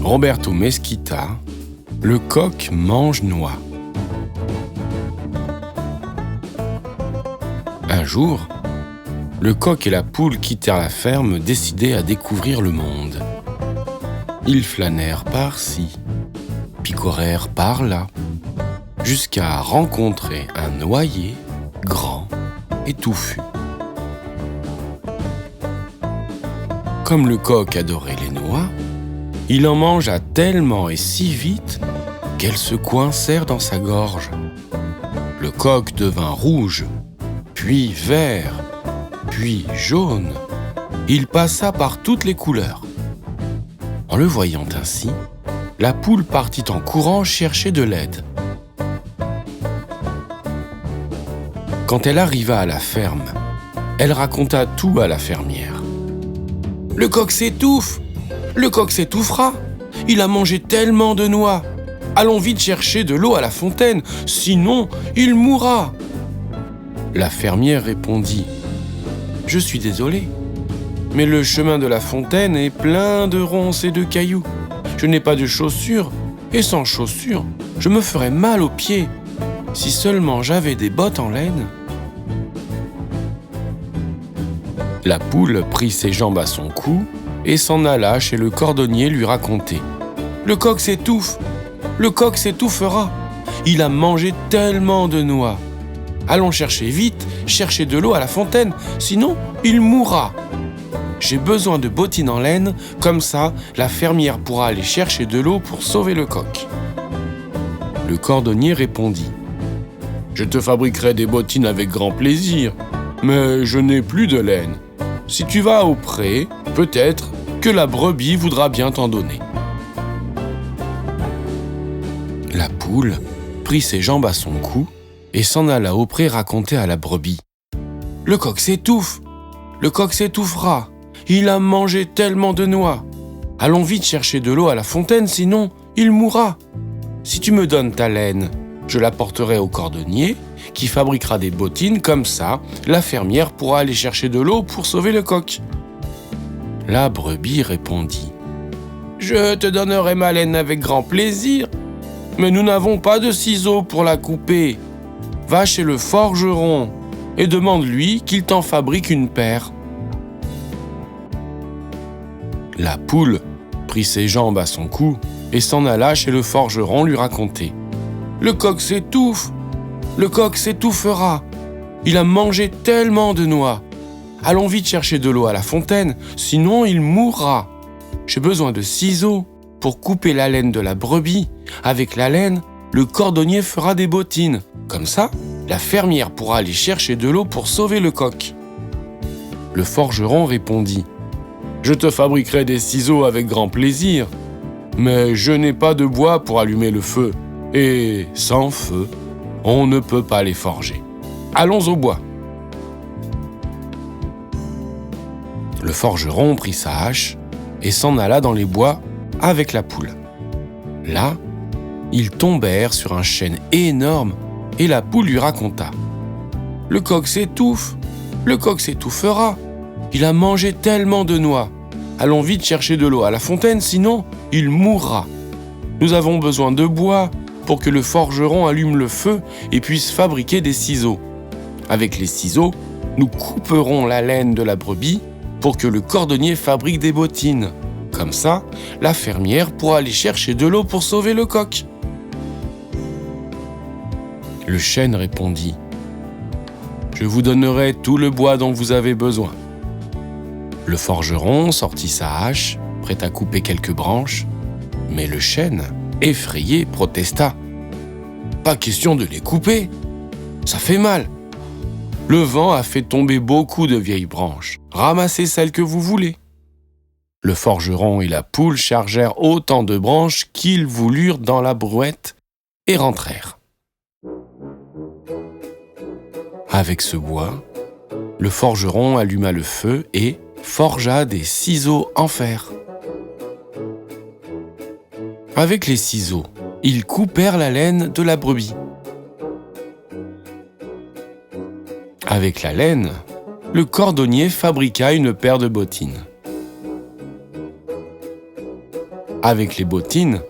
Roberto Mesquita, le coq mange-noix. Un jour, le coq et la poule quittèrent la ferme décidés à découvrir le monde. Ils flânèrent par-ci, picorèrent par-là, jusqu'à rencontrer un noyer grand et touffu. Comme le coq adorait les noix, il en mangea tellement et si vite qu'elles se coincèrent dans sa gorge. Le coq devint rouge, puis vert, puis jaune. Il passa par toutes les couleurs. En le voyant ainsi, la poule partit en courant chercher de l'aide. Quand elle arriva à la ferme, elle raconta tout à la fermière. « Le coq s'étouffe! Le coq s'étouffera! Il a mangé tellement de noix! Allons vite chercher de l'eau à la fontaine, sinon il mourra !» La fermière répondit « Je suis désolée, mais le chemin de la fontaine est plein de ronces et de cailloux. Je n'ai pas de chaussures, et sans chaussures, je me ferais mal aux pieds. Si seulement j'avais des bottes en laine. » La poule prit ses jambes à son cou et s'en alla chez le cordonnier lui raconter. « Le coq s'étouffe! Le coq s'étouffera! Il a mangé tellement de noix! Allons chercher vite, chercher de l'eau à la fontaine, sinon il mourra! J'ai besoin de bottines en laine, comme ça la fermière pourra aller chercher de l'eau pour sauver le coq. » Le cordonnier répondit. « Je te fabriquerai des bottines avec grand plaisir, mais je n'ai plus de laine. Si tu vas au pré, peut-être que la brebis voudra bien t'en donner. » La poule prit ses jambes à son cou et s'en alla au pré raconter à la brebis. « Le coq s'étouffe! Le coq s'étouffera! Il a mangé tellement de noix! Allons vite chercher de l'eau à la fontaine, sinon il mourra! Si tu me donnes ta laine, je la porterai au cordonnier qui fabriquera des bottines, comme ça la fermière pourra aller chercher de l'eau pour sauver le coq. » La brebis répondit. « Je te donnerai ma laine avec grand plaisir, mais nous n'avons pas de ciseaux pour la couper. Va chez le forgeron et demande-lui qu'il t'en fabrique une paire. » La poule prit ses jambes à son cou et s'en alla chez le forgeron lui raconter. « Le coq s'étouffe! Le coq s'étouffera! Il a mangé tellement de noix! Allons vite chercher de l'eau à la fontaine, sinon il mourra! J'ai besoin de ciseaux pour couper la laine de la brebis. Avec la laine, le cordonnier fera des bottines. Comme ça, la fermière pourra aller chercher de l'eau pour sauver le coq. » Le forgeron répondit. « Je te fabriquerai des ciseaux avec grand plaisir, mais je n'ai pas de bois pour allumer le feu, et sans feu, on ne peut pas les forger. Allons au bois. » Le forgeron prit sa hache et s'en alla dans les bois avec la poule. Là, ils tombèrent sur un chêne énorme et la poule lui raconta. « Le coq s'étouffe, le coq s'étouffera. Il a mangé tellement de noix. Allons vite chercher de l'eau à la fontaine, sinon il mourra. Nous avons besoin de bois pour que le forgeron allume le feu et puisse fabriquer des ciseaux. Avec les ciseaux, nous couperons la laine de la brebis pour que le cordonnier fabrique des bottines. Comme ça, la fermière pourra aller chercher de l'eau pour sauver le coq. » Le chêne répondit. « Je vous donnerai tout le bois dont vous avez besoin. » Le forgeron sortit sa hache, prêt à couper quelques branches, mais le chêne, effrayé, protesta. « Pas question de les couper, ça fait mal. Le vent a fait tomber beaucoup de vieilles branches. Ramassez celles que vous voulez. » Le forgeron et la poule chargèrent autant de branches qu'ils voulurent dans la brouette et rentrèrent. Avec ce bois, le forgeron alluma le feu et forgea des ciseaux en fer. Avec les ciseaux, ils coupèrent la laine de la brebis. Avec la laine, le cordonnier fabriqua une paire de bottines. Avec les bottines,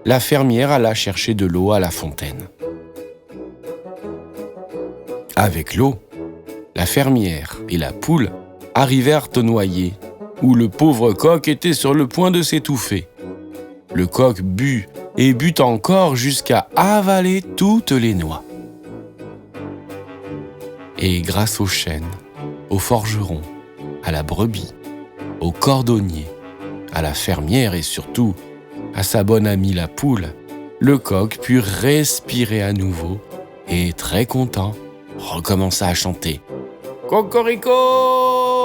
la fermière alla chercher de l'eau à la fontaine. Avec l'eau, la fermière et la poule arrivèrent au noyer, où le pauvre coq était sur le point de s'étouffer. Le coq but et but encore jusqu'à avaler toutes les noix. Et grâce au chêne, au forgeron, à la brebis, au cordonnier, à la fermière et surtout à sa bonne amie la poule, le coq put respirer à nouveau et, très content, recommença à chanter « Cocorico !